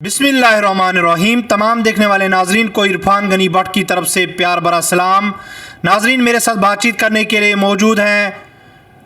बिस्मिल्लाहिर्रहमानिर्रहीम। तमाम देखने वाले नाजरीन को इरफान गनी भट्ट की तरफ से प्यार भरा सलाम। नाजरीन, मेरे साथ बातचीत करने के लिए मौजूद हैं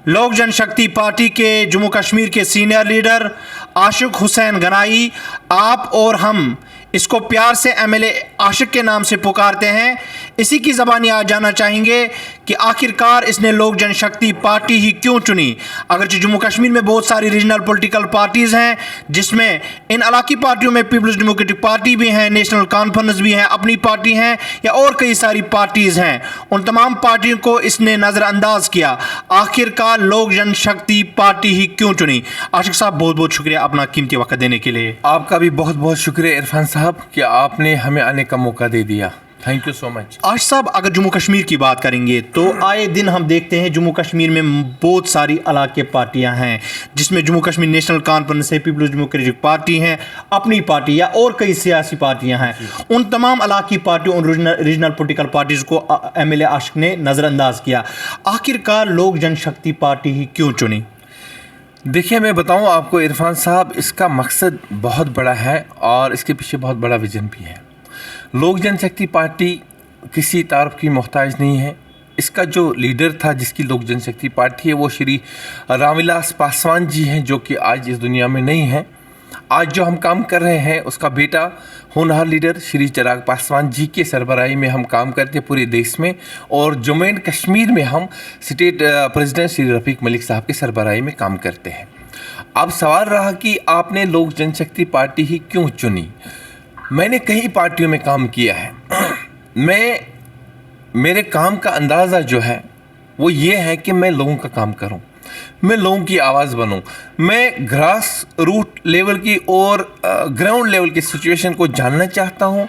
लोक जनशक्ति पार्टी के जम्मू कश्मीर के सीनियर लीडर आशिक हुसैन गनाई। आप और हम इसको प्यार से एमएलए आशिक के नाम से पुकारते हैं। इसी की ज़बानी आज जानना चाहेंगे कि आखिरकार इसने लोक जनशक्ति पार्टी ही क्यों चुनी। अगरचे जम्मू कश्मीर में बहुत सारी रीजनल पॉलिटिकल पार्टीज़ हैं, जिसमें इन इलाकी पार्टियों में पीपल्स डेमोक्रेटिक पार्टी भी हैं, नेशनल कॉन्फ्रेंस भी हैं, अपनी पार्टी हैं या और कई सारी पार्टीज़ हैं। उन तमाम पार्टियों को इसने नज़रअंदाज किया। आखिरकार लोक जनशक्ति पार्टी ही क्यों चुनी। आशिक साहब, बहुत बहुत शुक्रिया अपना कीमती वक्त देने के लिए। आपका भी बहुत बहुत शुक्रिया इरफान साहब कि आपने हमें आने का मौका दे दिया। Thank you so much. Ashiq sahab, अगर जम्मू कश्मीर की बात करेंगे तो आए दिन हम देखते हैं जम्मू कश्मीर में बहुत सारी इलाके पार्टियां हैं, जिसमें जम्मू कश्मीर नेशनल कॉन्फ्रेंस है, पीपल्स डेमोक्रेटिक पार्टी है, अपनी पार्टी या और कई सियासी पार्टियां हैं। उन तमाम इलाकी पार्टियों उन रीजनल पॉलिटिकल पार्टीज़ को एमएलए आशिक ने नज़रअंदाज किया। आखिरकार लोक जनशक्ति पार्टी ही क्यों चुनी। देखिए, मैं बताऊं आपको इरफान साहब, इसका मकसद बहुत बड़ा है और इसके पीछे बहुत बड़ा विजन भी है। लोक जनशक्ति पार्टी किसी तारीफ की मोहताज नहीं है। इसका जो लीडर था, जिसकी लोक जनशक्ति पार्टी है, वो श्री रामविलास पासवान जी हैं, जो कि आज इस दुनिया में नहीं हैं। आज जो हम काम कर रहे हैं, उसका बेटा होनहार लीडर श्री चिराग पासवान जी के सरबराही में हम काम करते हैं पूरे देश में, और जम्मू एंड कश्मीर में हम स्टेट प्रेसिडेंट श्री रफ़ीक मलिक साहब के सरबराही में काम करते हैं। अब सवाल रहा कि आपने लोक जनशक्ति पार्टी ही क्यों चुनी। मैंने कई पार्टियों में काम किया है। मेरे काम का अंदाज़ा जो है वो ये है कि मैं लोगों का काम करूं, मैं लोगों की आवाज़ बनूं, मैं ग्रास रूट लेवल की और ग्राउंड लेवल की सिचुएशन को जानना चाहता हूं,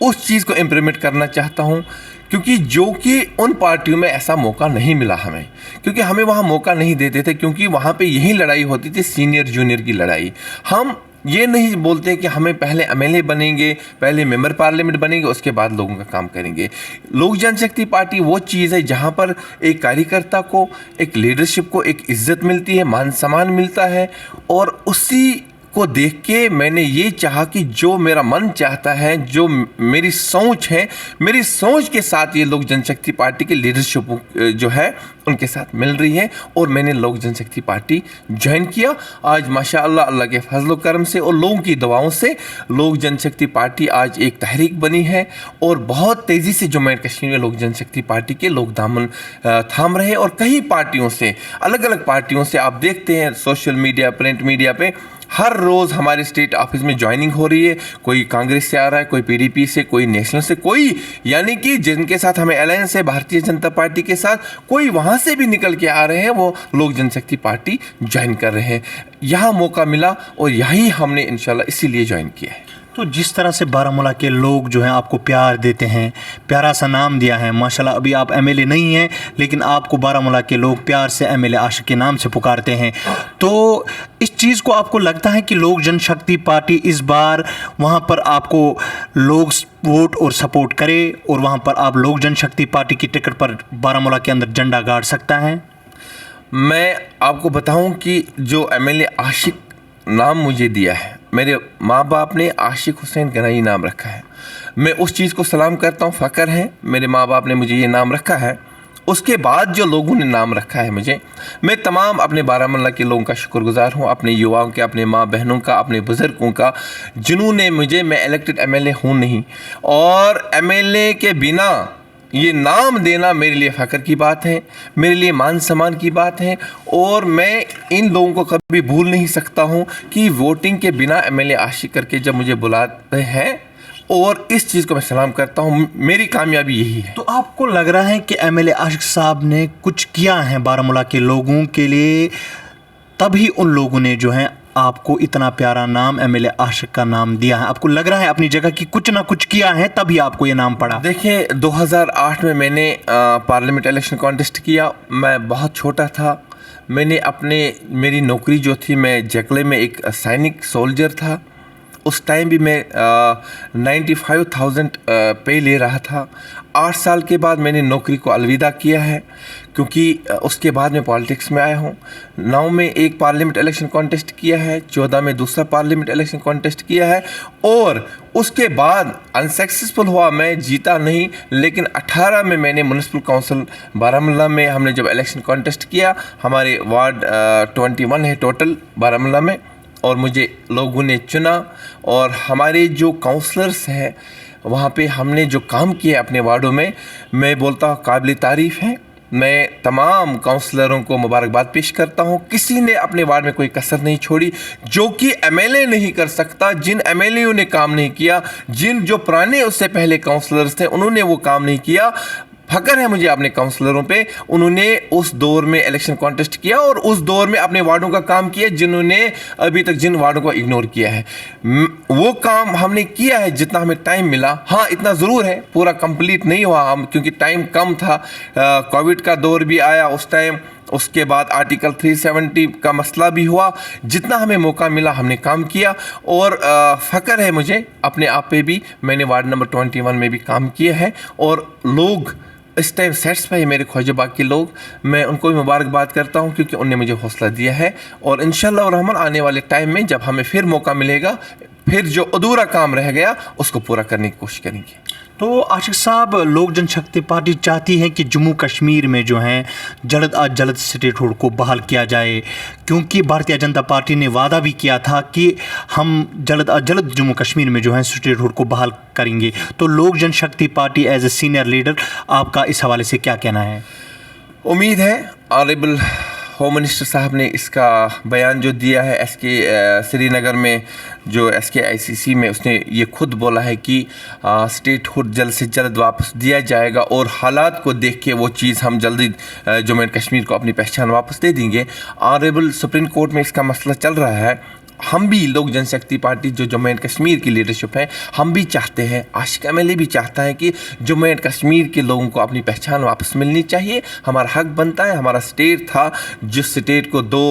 उस चीज़ को इम्प्लीमेंट करना चाहता हूं। क्योंकि जो कि उन पार्टियों में ऐसा मौका नहीं मिला हमें, क्योंकि हमें वहाँ मौका नहीं देते थे, क्योंकि वहाँ पे यही लड़ाई होती थी, सीनियर जूनियर की लड़ाई। हम ये नहीं बोलते कि हमें पहले एमएलए बनेंगे, पहले मेंबर पार्लियामेंट बनेंगे, उसके बाद लोगों का काम करेंगे। लोक जनशक्ति पार्टी वो चीज़ है जहाँ पर एक कार्यकर्ता को, एक लीडरशिप को एक इज्जत मिलती है, मान सम्मान मिलता है। और उसी को देख के मैंने ये चाहा कि जो मेरा मन चाहता है, जो मेरी सोच है, मेरी सोच के साथ ये लोक जनशक्ति पार्टी की लीडरशिप जो है उनके साथ मिल रही है, और मैंने लोक जनशक्ति पार्टी ज्वाइन किया। आज माशाअल्लाह अल्लाह के फजल करम से और लोगों की दुआओं से लोक जनशक्ति पार्टी आज एक तहरीक बनी है, और बहुत तेज़ी से जम्मू एंड कश्मीर में लोक जनशक्ति पार्टी के लोग दामन थाम रहे हैं। और कई पार्टियों से, अलग अलग पार्टियों से आप देखते हैं सोशल मीडिया, प्रिंट मीडिया पे हर रोज़ हमारे स्टेट ऑफिस में ज्वाइनिंग हो रही है। कोई कांग्रेस से आ रहा है, कोई पीडीपी से, कोई नेशनल से, कोई यानी कि जिनके साथ हमें अलायंस है भारतीय जनता पार्टी के साथ, कोई वहाँ से भी निकल के आ रहे हैं, वो लोक जनशक्ति पार्टी ज्वाइन कर रहे हैं। यहाँ मौका मिला और यही हमने इंशाल्लाह इसीलिए ज्वाइन किया है। तो जिस तरह से बारामूला के लोग जो हैं आपको प्यार देते हैं, प्यारा सा नाम दिया है माशाल्लाह। अभी आप एमएलए नहीं हैं, लेकिन आपको बारामूला के लोग प्यार से एमएलए आशिक के नाम से पुकारते हैं। तो इस चीज़ को आपको लगता है कि लोक जनशक्ति पार्टी इस बार वहाँ पर आपको लोग वोट और सपोर्ट करे, और वहाँ पर आप लोक जनशक्ति पार्टी की टिकट पर बारामूला के अंदर झंडा गाड़ सकता है। मैं आपको बताऊं कि जो एमएलए आशिक नाम मुझे दिया है, मेरे माँ बाप ने आशिक हुसैन गनाई नाम रखा है। मैं उस चीज़ को सलाम करता हूँ, फ़ख्र है मेरे माँ बाप ने मुझे ये नाम रखा है। उसके बाद जो लोगों ने नाम रखा है मुझे, मैं तमाम अपने बारामूला के लोगों का शुक्रगुजार हूँ, अपने युवाओं के, अपने माँ बहनों का, अपने बुज़ुर्गों का, जिन्होंने मुझे, मैं इलेक्टेड एमएलए हूँ नहीं, और एमएलए के बिना ये नाम देना मेरे लिए फ़ख्र की बात है, मेरे लिए मान सम्मान की बात है। और मैं इन लोगों को कभी भूल नहीं सकता हूँ कि वोटिंग के बिना एमएलए आशिक करके जब मुझे बुलाते हैं, और इस चीज़ को मैं सलाम करता हूँ। मेरी कामयाबी यही है। तो आपको लग रहा है कि एमएलए आशिक साहब ने कुछ किया है बारामूला के लोगों के लिए, तभी उन लोगों ने जो है आपको इतना प्यारा नाम एमएलए आशिक का नाम दिया है। आपको लग रहा है अपनी जगह कि कुछ ना कुछ किया है, तभी आपको ये नाम पड़ा। देखिए, 2008 में मैंने पार्लियामेंट इलेक्शन कॉन्टेस्ट किया। मैं बहुत छोटा था। मैंने मेरी नौकरी जो थी, मैं जकले में एक सैनिक सोल्जर था। उस टाइम भी मैं 95,000 पे ले रहा था। 8 साल के बाद मैंने नौकरी को अलविदा किया है, क्योंकि उसके बाद मैं पॉलिटिक्स में आया हूँ। 9 में एक पार्लियामेंट इलेक्शन कॉन्टेस्ट किया है, 14 में दूसरा पार्लियामेंट इलेक्शन कॉन्टेस्ट किया है, और उसके बाद अनसक्सेसफुल हुआ, मैं जीता नहीं। लेकिन 18 में मैंने म्यूनिसिपल काउंसिल बारामूला में हमने जब इलेक्शन कॉन्टेस्ट किया, हमारे वार्ड 21 है टोटल बारामूला में, और मुझे लोगों ने चुना। और हमारे जो काउंसलर्स हैं वहाँ पे हमने जो काम किया अपने वार्डों में, मैं बोलता हूँ काबिल तारीफ़ है। मैं तमाम काउंसलरों को मुबारकबाद पेश करता हूँ। किसी ने अपने वार्ड में कोई कसर नहीं छोड़ी, जो कि एमएलए नहीं कर सकता। जिन एमएलएओं ने काम नहीं किया, जो पुराने उससे पहले काउंसलर्स थे, उन्होंने वो काम नहीं किया। फ़ख्र है मुझे अपने काउंसलरों पे, उन्होंने उस दौर में इलेक्शन कॉन्टेस्ट किया और उस दौर में अपने वार्डों का काम किया, जिन्होंने अभी तक जिन वार्डों को इग्नोर किया है। वो काम हमने किया है जितना हमें टाइम मिला। हाँ, इतना ज़रूर है, पूरा कंप्लीट नहीं हुआ हम, क्योंकि टाइम कम था। कोविड का दौर भी आया उस टाइम, उसके बाद आर्टिकल 370 का मसला भी हुआ। जितना हमें मौका मिला हमने काम किया, और फ़ख्र है मुझे अपने आप पे भी। मैंने वार्ड नंबर 21 में भी काम किया है, और लोग इस टाइम सेटिस्फाई है, मेरे ख्वाजाबाग के लोग। मैं उनको भी मुबारकबाद करता हूँ, क्योंकि उन्होंने मुझे हौसला दिया है। और इंशाअल्लाह रहमान आने वाले टाइम में जब हमें फिर मौका मिलेगा, फिर जो अधूरा काम रह गया उसको पूरा करने की कोशिश करेंगे। तो आशिक साहब, लोक जनशक्ति पार्टी चाहती है कि जम्मू कश्मीर में जो है जल्द अज जल्द स्टेट हुड को बहाल किया जाए, क्योंकि भारतीय जनता पार्टी ने वादा भी किया था कि हम जल्द अज जल्द जम्मू कश्मीर में जो है स्टेट हुड को बहाल करेंगे। तो Lok Janshakti Party as a senior leader, आपका इस हवाले से क्या कहना है? उम्मीद है ऑनरेबल होम मिनिस्टर साहब ने इसका बयान जो दिया है श्रीनगर में, जो SKICC में, उसने ये खुद बोला है कि स्टेट हुड जल्द से जल्द वापस दिया जाएगा, और हालात को देख के वो चीज़ हम जल्दी जम्मू एंड कश्मीर को अपनी पहचान वापस दे देंगे। ऑनरेबल सुप्रीम कोर्ट में इसका मसला चल रहा है। हम भी लोक जनशक्ति पार्टी जो जम्मू एंड कश्मीर की लीडरशिप है, हम भी चाहते हैं, आशिक MLA भी चाहता है कि जम्मू एंड कश्मीर के लोगों को अपनी पहचान वापस मिलनी चाहिए। हमारा हक बनता है। हमारा स्टेट था, जिस स्टेट को 2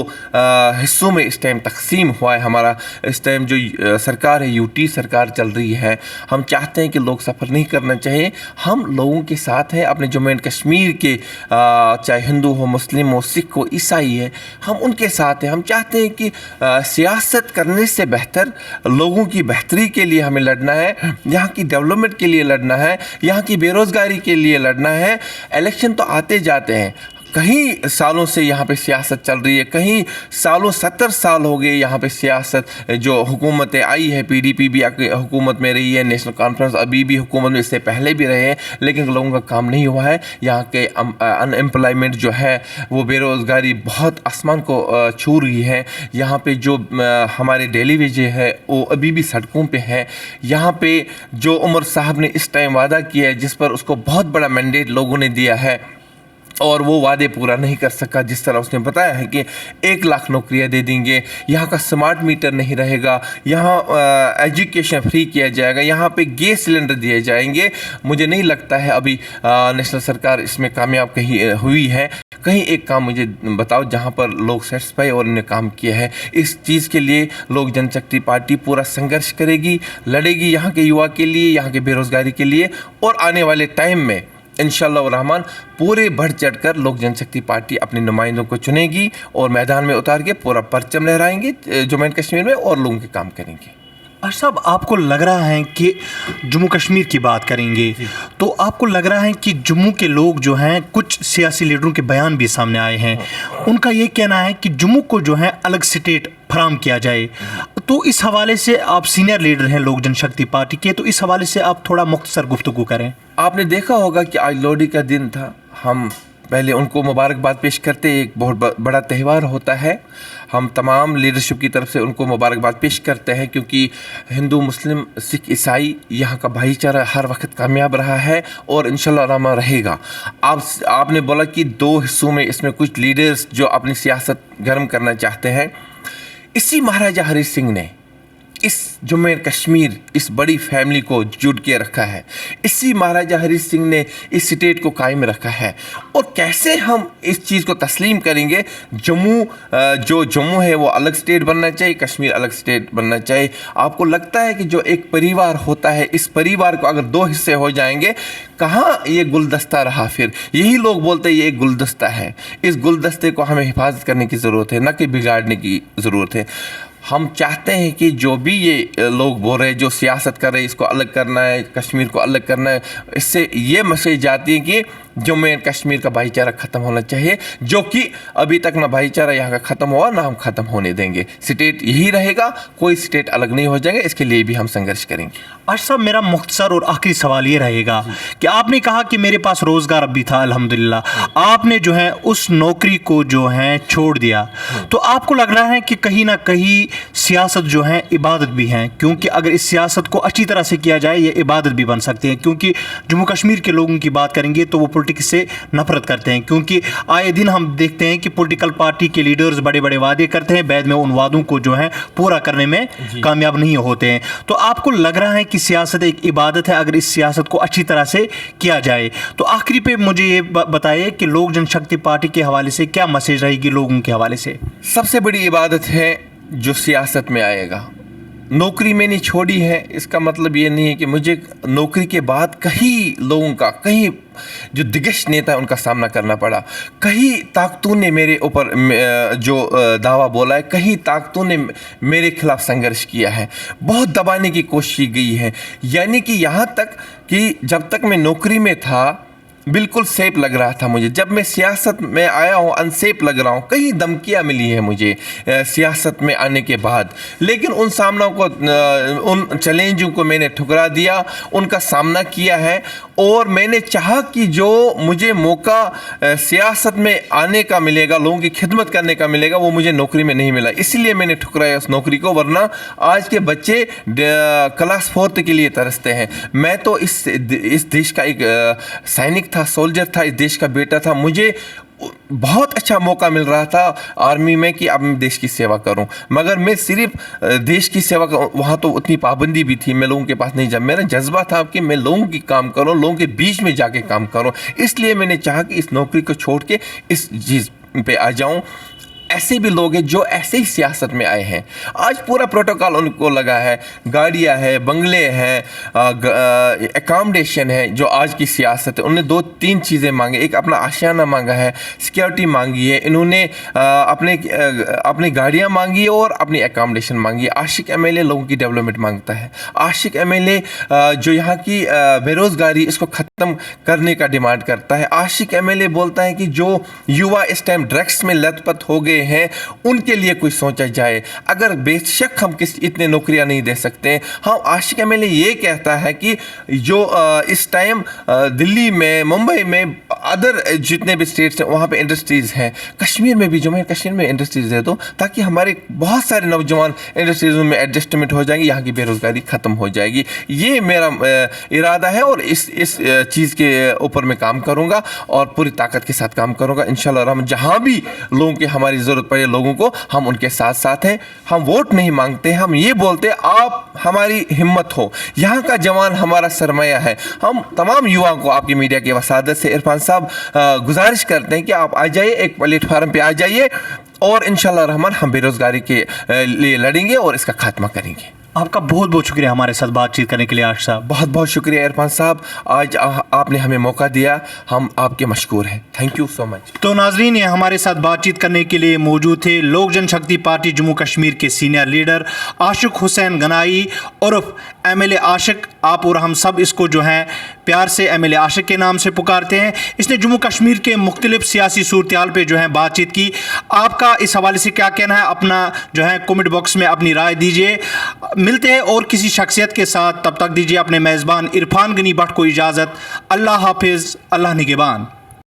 हिस्सों में इस टाइम तकसीम हुआ है। हमारा इस टाइम जो सरकार है, UT सरकार चल रही है। हम चाहते हैं कि लोग सफ़र नहीं करना चाहिए। हम लोगों के साथ हैं, अपने जम्मू एंड कश्मीर के, चाहे हिंदू हो, मुस्लिम हो, सिख हो, ईसाई है, हम उनके साथ हैं। हम चाहते हैं कि सियासत करने से बेहतर लोगों की बेहतरी के लिए हमें लड़ना है, यहाँ की डेवलपमेंट के लिए लड़ना है, यहाँ की बेरोज़गारी के लिए लड़ना है। इलेक्शन तो आते जाते हैं, कई सालों से यहाँ पे सियासत चल रही है, कई सालों 70 साल हो गए यहाँ पे सियासत, जो हुकूमतें आई है, PDP भी हुकूमत में रही है, नेशनल कॉन्फ्रेंस अभी भी हुकूमत में, इससे पहले भी रहे हैं, लेकिन लोगों का काम नहीं हुआ है। यहाँ के अनएम्प्लॉयमेंट जो है, वो बेरोज़गारी बहुत आसमान को छू रही है। यहाँ पे जो हमारे डेली वेजेस है वो अभी भी सड़कों पे है। यहाँ पे जो उमर साहब ने इस टाइम वादा किया है, जिस पर उसको बहुत बड़ा मैंडेट लोगों ने दिया है, और वो वादे पूरा नहीं कर सका। जिस तरह उसने बताया है कि 1 लाख नौकरियां दे देंगे, यहाँ का स्मार्ट मीटर नहीं रहेगा, यहाँ एजुकेशन फ्री किया जाएगा, यहाँ पे गैस सिलेंडर दिए जाएंगे। मुझे नहीं लगता है अभी नेशनल सरकार इसमें कामयाब कहीं हुई है। कहीं एक काम मुझे बताओ जहाँ पर लोग सेटिस्फाई और इन्हें काम किया है। इस चीज़ के लिए लोक जनशक्ति पार्टी पूरा संघर्ष करेगी, लड़ेगी, यहाँ के युवा के लिए, यहाँ के बेरोज़गारी के लिए, और आने वाले टाइम में इंशाअल्लाह रहमान पूरे बढ़ चढ़कर लोक जनशक्ति पार्टी अपने नुमाइंदों को चुनेगी और मैदान में उतार के पूरा परचम लहराएंगे जम्मू एंड कश्मीर में, और लोगों के काम करेंगे। साहब, आपको लग रहा है कि जम्मू कश्मीर की बात करेंगे तो आपको लग रहा है कि जम्मू के लोग जो हैं, कुछ सियासी लीडरों के बयान भी सामने आए हैं, उनका ये कहना है कि जम्मू को जो है अलग स्टेट फराम किया जाए। तो इस हवाले से आप सीनियर लीडर हैं लोक जनशक्ति पार्टी के, तो इस हवाले से आप थोड़ा मुख्तसर गुफ्तगू करें। आपने देखा होगा कि आज लोहड़ी का दिन था। हम पहले उनको मुबारकबाद पेश करते, एक बहुत बड़ा त्यौहार होता है। हम तमाम लीडरशिप की तरफ से उनको मुबारकबाद पेश करते हैं, क्योंकि हिंदू, मुस्लिम, सिख, ईसाई, यहाँ का भाईचारा हर वक्त कामयाब रहा है और इंशाअल्लाह रहमान रहेगा। आपने बोला कि 2 हिस्सों में इसमें कुछ लीडर्स जो अपनी सियासत गर्म करना चाहते हैं। इसी महाराजा हरी सिंह ने इस जम्मू एंड कश्मीर इस बड़ी फैमिली को जुड़ के रखा है, इसी महाराजा हरी सिंह ने इस स्टेट को कायम रखा है। और कैसे हम इस चीज़ को तस्लीम करेंगे, जो जम्मू है वो अलग स्टेट बनना चाहिए, कश्मीर अलग स्टेट बनना चाहिए। आपको लगता है कि जो एक परिवार होता है, इस परिवार को अगर दो हिस्से हो जाएंगे, कहाँ ये गुलदस्ता रहा? फिर यही लोग बोलते हैं ये एक गुलदस्ता है। इस गुलदस्ते को हमें हिफाजत करने की ज़रूरत है, न कि बिगाड़ने की ज़रूरत है। हम चाहते हैं कि जो भी ये लोग बोल रहे हैं, जो सियासत कर रहे हैं, इसको अलग करना है, कश्मीर को अलग करना है, इससे ये मैसेज जाती है कि जम्मू एंड कश्मीर का भाईचारा ख़त्म होना चाहिए, जो कि अभी तक ना भाईचारा यहाँ का ख़त्म हुआ ना हम ख़त्म होने देंगे। स्टेट यही रहेगा, कोई स्टेट अलग नहीं हो जाएगा, इसके लिए भी हम संघर्ष करेंगे। आशिक साहब, मेरा मुख्तसर और आखिरी सवाल ये रहेगा कि आपने कहा कि मेरे पास रोज़गार अभी था, अल्हम्दुलिल्लाह आपने जो है उस नौकरी को जो है छोड़ दिया, तो आपको लग रहा है कि कहीं ना कहीं सियासत जो है इबादत भी है? क्योंकि अगर इस सियासत को अच्छी तरह से किया जाए ये इबादत भी बन सकती है। क्योंकि जम्मू कश्मीर के लोगों की बात करेंगे तो वो पॉलिटिक्स से नफरत करते हैं, क्योंकि आए दिन हम देखते हैं कि पॉलिटिकल पार्टी के लीडर्स बड़े बड़े वादे करते हैं, बाद में उन वादों को जो है पूरा करने में कामयाब नहीं होते हैं। तो आपको लग रहा है कि सियासत एक इबादत है, अगर इस सियासत को अच्छी तरह से किया जाए? तो आखिरी पे मुझे ये बताइए कि लोक जनशक्ति पार्टी के हवाले से क्या मैसेज रहेगी लोगों के हवाले से? सबसे बड़ी इबादत है जो सियासत में आएगा। नौकरी मैंने छोड़ी है, इसका मतलब ये नहीं है कि मुझे नौकरी के बाद कहीं लोगों का, कहीं जो दिग्गज नेता है उनका सामना करना पड़ा, कहीं ताकतों ने मेरे ऊपर जो दावा बोला है, कहीं ताकतों ने मेरे खिलाफ संघर्ष किया है, बहुत दबाने की कोशिश की गई है। यानी कि यहाँ तक कि जब तक मैं नौकरी में था बिल्कुल सेफ लग रहा था मुझे, जब मैं सियासत में आया हूँ अनसेफ लग रहा हूँ। कई धमकियाँ मिली है मुझे सियासत में आने के बाद, लेकिन उन सामना को, उन चैलेंजों को मैंने ठुकरा दिया, उनका सामना किया है। और मैंने चाहा कि जो मुझे मौका सियासत में आने का मिलेगा, लोगों की खिदमत करने का मिलेगा, वो मुझे नौकरी में नहीं मिला, इसलिए मैंने ठुकराया उस नौकरी को। वरना आज के बच्चे क्लास 4 के लिए तरसते हैं। मैं तो इस देश का एक सैनिक था, सोल्जर था, इस देश का बेटा था। मुझे बहुत अच्छा मौका मिल रहा था आर्मी में कि अब मैं देश की सेवा करूं, मगर मैं सिर्फ देश की सेवा करूं, वहाँ तो उतनी पाबंदी भी थी, मैं लोगों के पास नहीं जा, मेरा जज्बा था कि मैं लोगों की काम करूं, लोगों के बीच में जाके काम करूं। इसलिए मैंने चाहा कि इस नौकरी को छोड़ के इस चीज़ पे आ जाऊं। ऐसे भी लोग हैं जो ऐसे ही सियासत में आए हैं, आज पूरा प्रोटोकॉल उनको लगा है, गाड़ियाँ हैं, बंगले हैं, एकोमोडेशन है। जो आज की सियासत है, उन्होंने 2-3 चीज़ें मांगी, एक अपना आशियाना मांगा है, सिक्योरिटी मांगी है, इन्होंने अपनी गाड़ियाँ मांगी है और अपनी एकोमोडेशन मांगी है। आशिक एमएलए लोगों की डेवलपमेंट मांगता है, आशिक एमएलए जो यहाँ की बेरोज़गारी इसको ख़त्म करने का डिमांड करता है। आशिक एमएलए बोलता है कि जो युवा इस टाइम ड्रग्स में लतपत हो गए हैं उनके लिए कुछ सोचा जाए। अगर बेशक हम इतने नौकरियां नहीं दे सकते हैं, हाँ आशिक एमएलए ये कहता है कि जो इस टाइम दिल्ली में, मुंबई में, अदर जितने भी स्टेट्स हैं वहाँ पे इंडस्ट्रीज़ हैं, कश्मीर में भी, जम्मू एंड कश्मीर में इंडस्ट्रीज़ है, तो ताकि हमारे बहुत सारे नौजवान इंडस्ट्रीज़ में एडजस्टमेंट हो जाएंगे, यहाँ की बेरोज़गारी ख़त्म हो जाएगी। ये मेरा इरादा है और इस चीज़ के ऊपर मैं काम करूँगा और पूरी ताकत के साथ काम करूँगा इंशाल्लाह। हम जहाँ भी लोगों की हमारी ज़रूरत पड़े लोगों को, हम उनके साथ साथ हैं। हम वोट नहीं मांगते, हम ये बोलते आप हमारी हिम्मत हो, यहाँ का जवान हमारा सरमाया है। हम तमाम युवाओं को आपकी मीडिया की वसादत से इरफान साहब गुजारिश करते हैं कि आप आ जाइए, एक प्लेटफार्म पे आ जाइए और इंशाल्लाह रहमान हम बेरोज़गारी के लिए लड़ेंगे और इसका खात्मा करेंगे। आपका बहुत बहुत शुक्रिया हमारे साथ बातचीत करने के लिए आशिक साहब। बहुत बहुत शुक्रिया इरफान साहब, आज आपने हमें मौका दिया, हम आपके मशकूर हैं। Thank you so much. तो नाजरीन, ये हमारे साथ बातचीत करने के लिए मौजूद थे लोक जनशक्ति पार्टी जम्मू कश्मीर के सीनियर लीडर आशिक हुसैन गनाई उर्फ एमएलए आशिक। आप और हम सब इसको जो है प्यार से एमएलए आशिक के नाम से पुकारते हैं। इसने जम्मू कश्मीर के मुख्तलिफ सियासी सूरत पे जो है बातचीत की। आपका इस हवाले से क्या कहना है, अपना जो है कमेंट बॉक्स में अपनी राय दीजिए। मिलते हैं और किसी शख्सियत के साथ, तब तक दीजिए अपने मेज़बान इरफान गनी भट्ट को इजाज़त। अल्लाह हाफिज़, अल्लाह निगहबान।